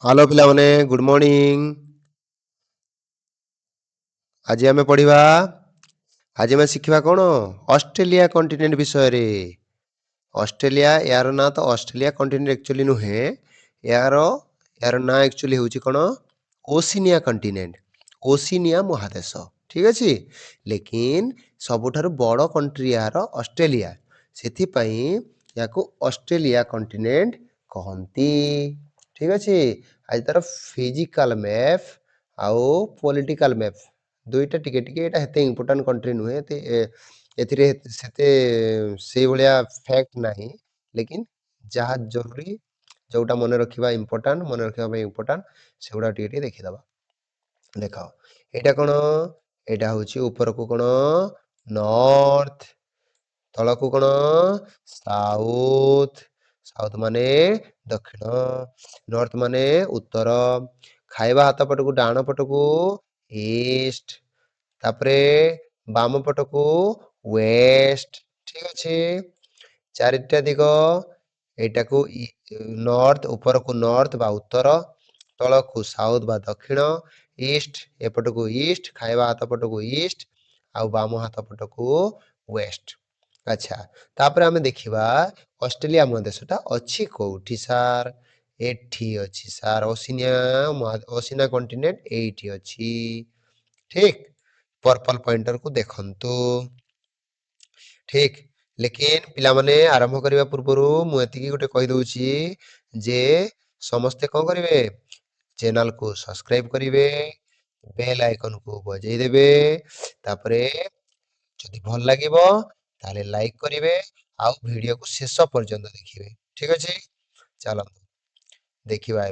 Hello पिलाने good morning. आज आम पढ़ा। आज आम शिखा कौन ऑस्ट्रेलिया कॉन्टिनेंट विषय रे। ऑस्ट्रेलिया यार ना तो ऑस्ट्रेलिया कॉन्टिनेंट एक्चुअली नुहे। यार यार ना एक्चुअली हूँ कौन ओशिनिया कॉन्टिनेंट, ओशिनिया महादेश। ठीक अच्छे, लेकिन सबुठारु बड़ कंट्री यार ऑस्ट्रेलिया, सेथिपाई याकू ऑस्ट्रेलिया कॉन्टिनेंट कहती। ठीक अच्छे। आज तार फिजिकल मैप आउ पॉलिटिकल मैप दुईटा टिके टिके एटा हेते इंपोर्टेंट कंट्री नुहे। एथिरे सेते से भलिया फैक्ट नाही, लेकिन जहाँ जरूरी जोटा मन रखा इंपोर्टाट मन रखा इंपोर्टाट सेगुड़ा टिके टिके देखिदबा। देख एटा कौन, एटा हूँ ऊपर को कौन नॉर्थ, तलकू कौन साउथ, साउथ माने दक्षिण, नॉर्थ माने उत्तर, खाइबा हाथ पटकू डाण पटकू ईस्ट, तापरे बाम पटकू वेस्ट। ठीक अच्छे। चारिटा दिग एटाकू नॉर्थ, ऊपर को नॉर्थ बा उत्तर, तलकू साउथ बा दक्षिण, ईस्ट एपटकू ईस्ट, खाइबा हाथ पटकू ईस्ट, आउ बाम हाथ पटकू वेस्ट। अच्छा, तापर आमे देखिबा ऑस्ट्रेलिया महादेशटा अछि कोउठी सार। एठी अछि सार ओशिनिया, ओशिनिया कॉन्टिनेंट एठी अछि। ठीक, पर्पल पॉइंटर को देखंतु। ठीक, लेकिन पिला माने आरंभ करिबा पूର୍ବरु मु एतिकी गोटे कहि दउची जे समस्ते कौन करिवे, चैनल को सब्सक्राइब करिवे, बेल आइकन को बजेई देबे, तापरे जदि भल लागिबो ताले लाइक करिवे, आउ वीडियो को शेष पर्यंत देखिवे। ठीक अछि, चलंतु देखिबा।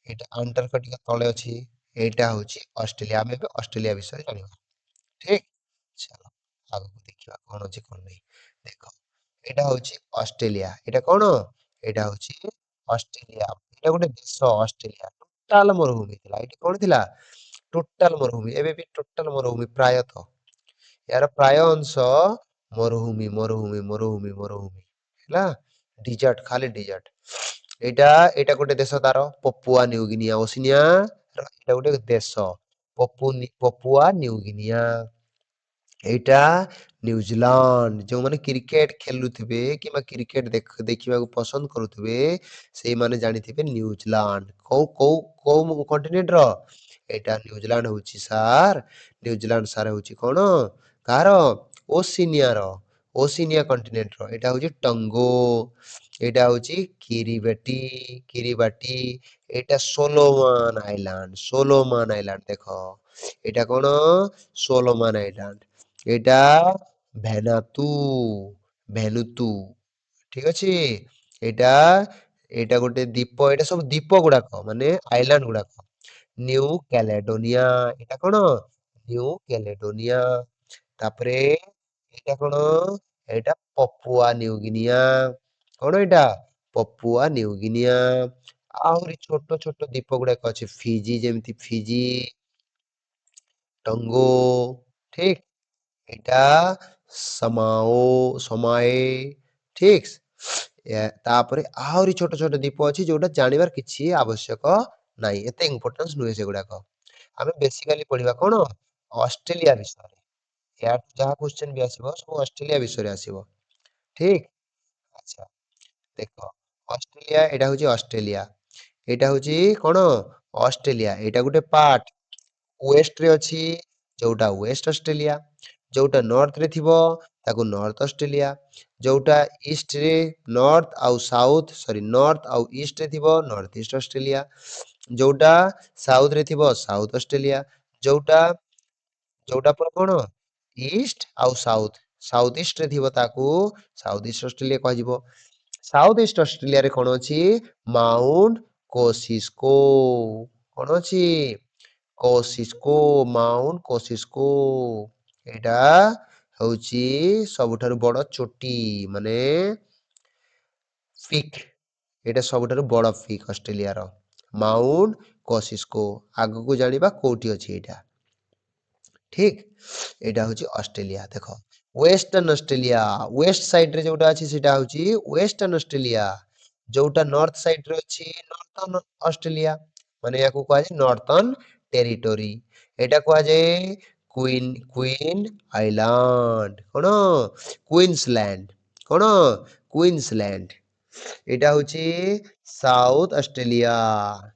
एटा अंटार्कटिका तळे अछि, एटा होछि ऑस्ट्रेलिया। आमे ऑस्ट्रेलिया विषय जानिबा। ठीक, चलो आगକୁ ଦେଖିବା କଣ ଅଛି କଣ ନାହିଁ। ଦେଖ ଏଇଟା ହଉଛି ଅଷ୍ଟ୍ରେଲିଆ, ଏଇଟା କଣ, ଏଇଟା ହଉଛି ଅଷ୍ଟ୍ରେଲିଆ। ଏଇଟା ଗୋଟେ ଦେଶ ଅଷ୍ଟ୍ରେଲିଆ। ଟୋଟାଲ ମରୁଭୂମି ଥିଲା, ଏଇଠି କଣ ଥିଲା, ଟୋଟାଲ ମରୁଭୂମି। ଏବେ ବି ଟୋଟାଲ ମରୁଭୂମି ପ୍ରାୟତଃ, यार प्राय अंश मरुभूमि मरुभूमि मरुभूमि मरुभूमि ହେଲା, डिजर्ट खाली डिजर्ट। एटा एटा गोटे देश तार पपुआ न्यूगिनिया, ओशिनिया एटा गोटे देश पपुआ न्यूगिनिया। एटा न्यूजीलैंड, जो माने क्रिकेट खेलुथिबे कि क्रिकेट देखिबा पसंद करुथिबे सेई माने जानिथिबे न्यूजीलैंड को कॉन्टिनेंट रो। एटा न्यूजीलैंड होची सार, न्यूजीलैंड सार होची कोन कार ओशिनिया रो, ओशिनिया कॉन्टिनेंट रो। एटा होची टंगो, एटा होची किरिबाटी, किरिबाटी। एटा सोलोमन आइलैंड, सोलोमन आइलैंड देखो, एटा कोन सोलोमन आइलैंड। एटा भेनातु, भेनुतु। ठीक अछि। एटा एटा गोटे द्वीप, एटा सब द्वीप गुड़ाक माने आइलैंड गुड़ाक। न्यू कैलेडोनिया, एटा कोन न्यू कैलेडोनिया। तापरे एटा कोन, एटा पपुआ न्यूगिनिया। कोन एटा पपुआ न्यूगिनिया। आहुरी छोट छोट द्वीप गुड़ाक अछि, फिजी जेमति फिजी, टंगो। ठीक, एटा समाओ, समाए। ठीक, तापरे आहुरी छोट छोट द्वीप अछि जोटा जानिबार किछि आवश्यक नाही, एते इंपोर्टेंस नुहे सेगुड़ाक। आमे बेसिकली पढिबा कोन ऑस्ट्रेलिया विषय। या जहाँ क्वेश्चन भी आसीबो सब ऑस्ट्रेलिया विषय रे आसीबो। ठीक, अच्छा देखो ऑस्ट्रेलिया, एटा होची ऑस्ट्रेलिया, एटा होची कोन ऑस्ट्रेलिया। एटा गुटे पार्ट वेस्ट रे अछि, जोटा वेस्ट ऑस्ट्रेलिया। जोटा नॉर्थ रे थिबो ताकू नॉर्थ ऑस्ट्रेलिया। जोटा ईस्ट रे नॉर्थ आउ साउथ, सॉरी नॉर्थ आउ ईस्ट रे थिबो नॉर्थ ईस्ट ऑस्ट्रेलिया। जोटा साउथ रे थिबो साउथ ऑस्ट्रेलिया। जोटा जोटा पर कोन ईस्ट आउ साउथ, साउथ ईस्ट रे थिबो ताकू साउथ ईस्ट ऑस्ट्रेलिया कहजिबो। साउथ ईस्ट ऑस्ट्रेलिया रे कोन अछि माउंट कोसिस्को, कोन अछि कोसिस्को, माउंट कोसिस्को। एटा हଉଛି ସବୁଠାରୁ ବଡ଼ ଚୋଟି ମାନେ ପିକ୍। ଏଟା ସବୁଠାରୁ ବଡ଼ ପିକ୍ ଅଷ୍ଟ୍ରେଲିଆର, ମାଉଣ୍ଟ କୋସିସ୍କୋ। ଆଗକୁ ଜାଣିବା କୋଉଠି ଅଛି ଏଇଟା। ठीक, एटा हूँ ऑस्ट्रेलिया। देख वेस्टर्न ऑस्ट्रेलिया, वेस्ट साइड रे जोटा अछि सेटा हूँ वेस्टर्न ऑस्ट्रेलिया। जोटा नॉर्थ साइड रे अछि ନର୍ଥର୍ନ ଅଷ୍ଟ୍ରେଲିଆ ମାନେ ୟାକୁ କୁହାଯାଏ ନର୍ଥର୍ନ ଟେରିଟୋରି। ଏଇଟା କୁହାଯାଏ କୁଇନ୍ କୁଇନ୍ ଆଇଲାଣ୍ଡ କଣ କୁଇନ୍ସଲ୍ୟାଣ୍ଡ କଣ କୁଇନ୍ସଲ୍ୟାଣ୍ଡ। ଏଇଟା ହଉଛି ସାଉଥ ଅଷ୍ଟ୍ରେଲିଆ।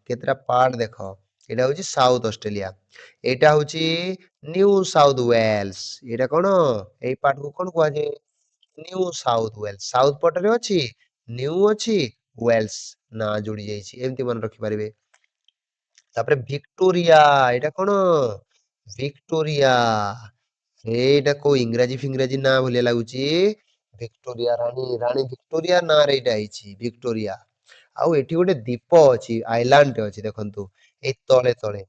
କେତେଟା ପାର୍ଟ ଦେଖ। ଏଇଟା ହଉଛି ସାଉଥ ଅଷ୍ଟ୍ରେଲିଆ। ଏଇଟା ହଉଛି ନ୍ୟୁ ସାଉଥ ୱେଲ୍ସ। ଏଇଟା କଣ ଏଇ ପାର୍ଟକୁ କଣ କୁହାଯାଏ ନ୍ୟୁ ସାଉଥ ୱେଲ୍ସ। ସାଉଥ ପଟରେ ଅଛି ନ୍ୟୁ ଅଛି ୱେଲ୍ସ ନା ଯୋଡି ଯାଇଛି ଏମିତି ମନେ ରଖିପାରିବେ। ତାପରେ ଭିକ୍ଟୋରିଆ ଏଇଟା କଣ ଭିକ୍ଟୋରିଆ। ଏଇଟା କୋଉ ଇଂରାଜୀ ଫିଂରାଜୀ ନାଁ ଭଳିଆ ଲାଗୁଛି। ଭିକ୍ଟୋରିଆ ରାଣୀ ଭିକ୍ଟୋରିଆ ନାଁରେ ଏଇଟା ହେଇଛି ଭିକ୍ଟୋରିଆ। ଆଉ ଏଠି ଗୋଟେ ଦ୍ୱୀପ ଅଛି ଆଇଲାଣ୍ଡ ଅଛି ଦେଖନ୍ତୁ ଏଇ ତଳେ ତଳେ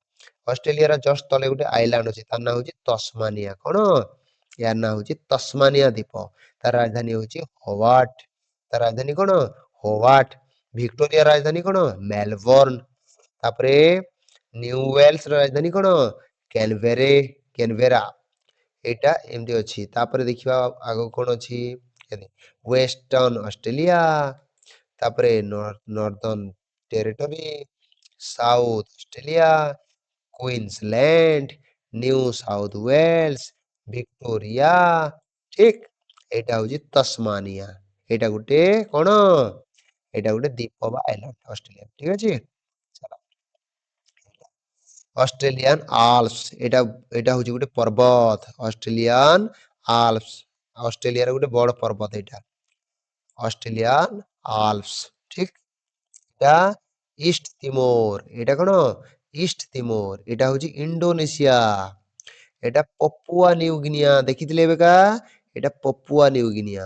ଅଷ୍ଟ୍ରେଲିଆର ଜଷ୍ଟ ତଳେ ଗୋଟେ ଆଇଲାଣ୍ଡ ଅଛି ତାର ନାଁ ହଉଛି ତସ୍ମାନିଆ କଣ ୟାର ନାଁ ହଉଛି ତସ୍ମାନିଆ ଦ୍ୱୀପ। ତାର ରାଜଧାନୀ ହଉଛି ହୋୱାର୍ଡ। ତାର ରାଜଧାନୀ କଣ ହୋୱାର୍ଡ। ଭିକ୍ଟୋରିଆ ରାଜଧାନୀ କଣ ମେଲବର୍ଣ୍ଣ। ତାପରେ ନ୍ୟୁ ୱେଲ୍ସ ର ରାଜଧାନୀ କଣ କ୍ୟାନବେରେ କ୍ୟାନବେରା। ଏଇଟା ଏମିତି ଅଛି। ତାପରେ ଦେଖିବା ଆଗକୁ କଣ ଅଛି ୱେଷ୍ଟର୍ଣ୍ଣ ଅଷ୍ଟ୍ରେଲିଆ ତାପରେ northern territory south Australia Queensland new south Wales Victoria ଠିକ। ଏଇଟା ହଉଛି ତସ୍ମାନିଆ। ଏଇଟା ଗୋଟେ କଣ ଏଇଟା ଗୋଟେ ଦ୍ୱୀପ ବା ଆଇଲାଣ୍ଡ ଅଷ୍ଟ୍ରେଲିଆ ଠିକ ଅଛି। ଚାଲ। ଅଷ୍ଟ୍ରେଲିଆନ ଆଲ୍ପସ ଏଇଟା ହଉଛି ଗୋଟେ ପର୍ବତ ଅଷ୍ଟ୍ରେଲିଆନ ଆଲ୍ପସ। ଅଷ୍ଟ୍ରେଲିଆର ଗୋଟେ ବଡ ପର୍ବତ ଏଇଟା ଅଷ୍ଟ୍ରେଲିଆନ ଆଲ୍ପସ ଠିକ। ଏଇଟା ଇଷ୍ଟ ତିମୋର। ଏଇଟା କଣ ଇଷ୍ଟ ତିମୋର। ଏଇଟା ହଉଛି ଇଣ୍ଡୋନେସିଆ। ଏଇଟା ପପୁଆ ନ୍ୟୁଗିନିଆ ଦେଖିଥିଲେ ଏବେକା ଏଇଟା ପପୁଆ ନ୍ୟୁଗିନିଆ।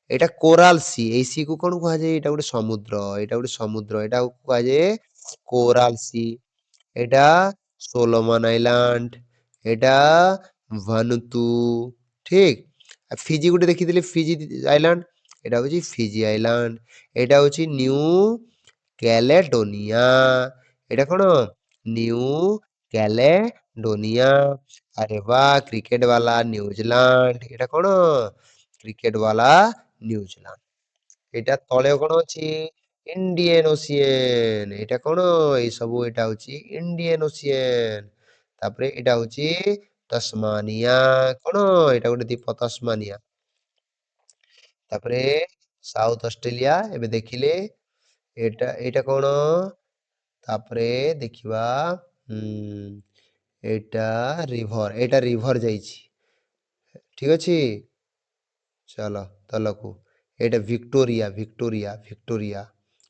ଏଇଟା କୋରାଲ ସି। ଏଇ ସି କୁ କଣ କୁହାଯାଏ ଏଇଟା ଗୋଟେ ସମୁଦ୍ର। ଏଇଟା ଗୋଟେ ସମୁଦ୍ର ଏଇଟା କୁହାଯାଏ କୋରାଲ ସି। ଏଇଟା ସୋଲୋମନ ଆଇଲାଣ୍ଡ। ଏଇଟା ଭାନୁତୁ ଠିକ। ଆଉ ଫିଜି ଗୋଟେ ଦେଖିଥିଲେ ଫିଜି ଆଇଲାଣ୍ଡ। ଏଇଟା ହଉଛି ଫିଜି ଆଇଲାଣ୍ଡ। ଏଇଟା ହଉଛି ନ୍ୟୁ କ୍ୟାଲେଡୋନିଆ। ଏଇଟା କଣ ନ୍ୟୁ କ୍ୟାଲେଡୋନିଆ। ଆରେ ବା କ୍ରିକେଟ ବାଲା ନ୍ୟୁଜିଲାଣ୍ଡ। ଏଇଟା କଣ କ୍ରିକେଟ ବାଲା ନ୍ୟୁଜିଲାଣ୍ଡ। ଏଇଟା ତଳେ କଣ ଅଛି ଇଣ୍ଡିଆନ ଓସିଏନ। ଏଇଟା କଣ ଏଇ ସବୁ ଏଇଟା ହଉଛି ଇଣ୍ଡିଆନ ଓସିଏନ। ତାପରେ ଏଇଟା ହଉଛି ତସ୍ମାନିଆ କଣ ଏଇଟା ଗୋଟେ ଦ୍ୱୀପ ତସ୍ମାନିଆ। ତାପରେ ସାଉଥ ଅଷ୍ଟ୍ରେଲିଆ ଏବେ ଦେଖିଲେ ଏଇଟା ଏଇଟା କଣ ତାପରେ ଦେଖିବା ଏଇଟା ରିଭର ଯାଇଛି ଠିକ ଅଛି। ଚାଲ ତଲକୁ ଏଇଟା ଭିକ୍ଟୋରିଆ ଭିକ୍ଟୋରିଆ ଭିକ୍ଟୋରିଆ।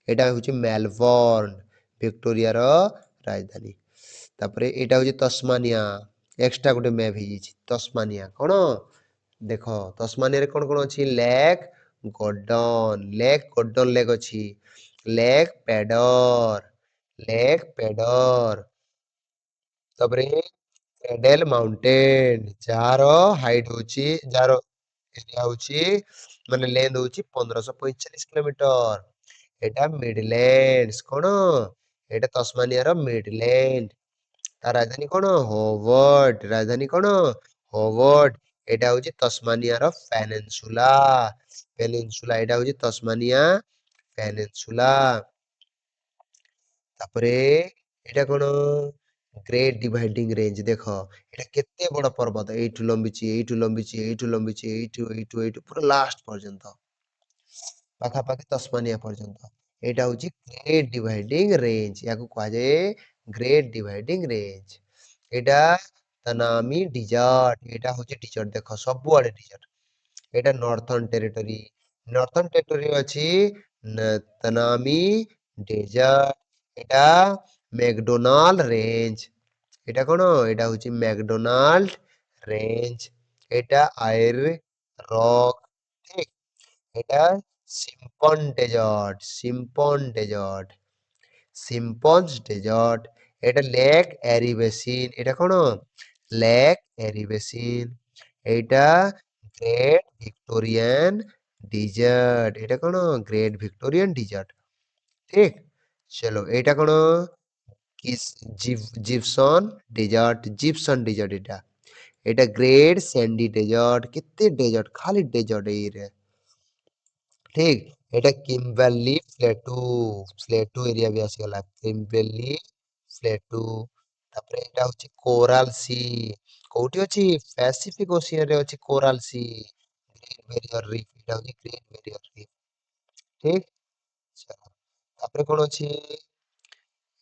ଏଇଟା ହଉଛି ମେଲବର୍ଣ୍ଣ ଭିକ୍ଟୋରିଆର ରାଜଧାନୀ। ତାପରେ ଏଇଟା ହଉଛି ତସ୍ମାନିଆ। ଏକ୍ସଟ୍ରା ଗୋଟେ ମ୍ୟାପ ହେଇଯାଇଛି ତସ୍ମାନିଆ କଣ ଦେଖ ତସ୍ମାନିଆରେ କଣ କଣ ଅଛି ଲେକ୍ ଗଡନ ଲେକ୍ ଅଛି ଲେକ୍ ପେଡର ତାପରେ କ୍ରେଡେଲ ମାଉଣ୍ଟେନ ଯାହାର ହାଇଟ ହଉଛି ଯାହାର ଏରିଆ ହଉଛି ମାନେ ଲେନ୍ଥ ହଉଛି 1545 କିଲୋମିଟର। ଏଇଟା ମିଡଲ୍ୟାଣ୍ଡସ କଣ ଏଇଟା ତସ୍ମାନିଆର ମିଡଲ୍ୟାଣ୍ଡ। ତା ରାଜଧାନୀ କଣ ହୋବର୍ଟ। ରାଜଧାନୀ କଣ ହୋବର୍ଟ। ଏଇଟା ହଉଛି ତସ୍ମାନିଆର ପେନିନସୁଲା ଏଇଟା ହଉଛି ତସ୍ମାନିଆ ପେନିନସୁଲା। ତାପରେ ଏଇଟା କଣ ଗ୍ରେଟ ଡିଭାଇଡିଙ୍ଗ ରେଞ୍ଜ ଦେଖ ଏଇଟା କେତେ ବଡ ପର୍ବତ ଏଇଠୁ ଲମ୍ବିଛି ଏଇଠୁ ଲମ୍ବିଛି ଏଇଠୁ ଲମ୍ବିଛି ଏଇଠୁ ପୁରା ଲାଷ୍ଟ ପର୍ଯ୍ୟନ୍ତ ପାଖାପାଖି ତସ୍ମାନିଆ ପର୍ଯ୍ୟନ୍ତ। ଏଇଟା ହଉଛି ଗ୍ରେଟ ଡିଭାଇଡିଙ୍ଗ ରେଞ୍ଜ। ୟାକୁ କୁହାଯାଏ ଗ୍ରେଟ ଡିଭାଇଡିଙ୍ଗ ରେଞ୍ଜ। ଏଇଟା ତନାମୀ ଡିଜର୍ଟ। ଏଇଟା ହଉଛି ଡିଜର୍ଟ ଦେଖ ସବୁଆଡେ ଡିଜର୍ଟ। ଏଇଟା ନର୍ଥର୍ନ ଟେରିଟୋରୀ ଅଛି ତନାମୀ ଡେଜର୍ଟ। ଏଇଟା ମେକଡୋନାଲ୍ଡ ରେଞ୍ଜ। ଏଇଟା କଣ ଏଇଟା ହଉଛି ମ୍ୟାକଡୋନାଲ୍ଡ ରେଞ୍ଜ। ଏଇଟା ଆଇର ରକ୍ ଠିକ। ଏଇଟା ସିମ୍ପନ୍ସ ଡେଜର୍ଟ। ଏଇଟା ଲେକ୍ ଏରିବେସିନ। ଏଇଟା କଣ ଲେକ୍ ଏରିବେସିନ। ଏଇଟା ଗ୍ରେଟ ଭିକ୍ଟୋରିଆନ ଡିଜର୍ଟ। ଏଇଟା କଣ ଗ୍ରେଟ ଭିକ୍ଟୋରିଆନ ଡିଜର୍ଟ ଠିକ। ଚଲୋ ଏଇଟା କଣ ଜିପ୍ସନ ଡିଜର୍ଟ ଏଇଟା। ଏଇଟା ଗ୍ରେଟ ସ୍ୟାଣ୍ଡି ଡେଜର୍ଟ। କେତେ ଡେଜର୍ଟ ଖାଲି ଡେଜର୍ଟ ଏଇରେ ଠିକ। ଏଇଟା କିମ୍ବରଲି ପ୍ଲେଟୁ ଏରିଆ ବି ଆସିଗଲା କିମ୍ବରଲି ପ୍ଲେଟୁ। ତାପରେ ଏଇଟା ହଉଛି କୋରାଲ ସି, କୋଉଠି ଅଛି ପ୍ୟାସିଫିକ ଓସିଅନ ରେ ଅଛି କୋରାଲ ସି। ଗ୍ରୀନ ବେରିୟର ରିଫ, ଏଇଟା ହଉଛି ଗ୍ରୀନ ବେରିୟର ରିଫ। ଠିକ, ଚାଲ ତାପରେ କଣ ଅଛି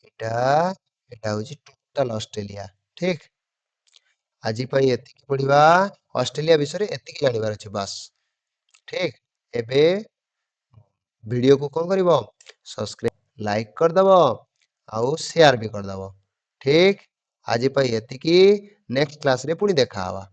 ଏଇଟା, ଏଇଟା ହଉଛି ଟୋଟାଲ ଅଷ୍ଟ୍ରେଲିଆ। ଠିକ, ଆଜି ପାଇଁ ଏତିକି ପଢିବା, ଅଷ୍ଟ୍ରେଲିଆ ବିଷୟରେ ଏତିକି ଜାଣିବାର ଅଛି ବାସ୍। ଠିକ, ଏବେ ଭିଡିଓକୁ କଣ କରିବ, ସବସ୍କ୍ରାଇବ ଲାଇକ୍ କରିଦବ ଆଉ ସେୟାର ବି କରିଦବ। ଠିକ, ଆଜି ପାଇଁ ଏତିକି, ନେକ୍ସଟ କ୍ଲାସରେ ପୁଣି ଦେଖା ହବା।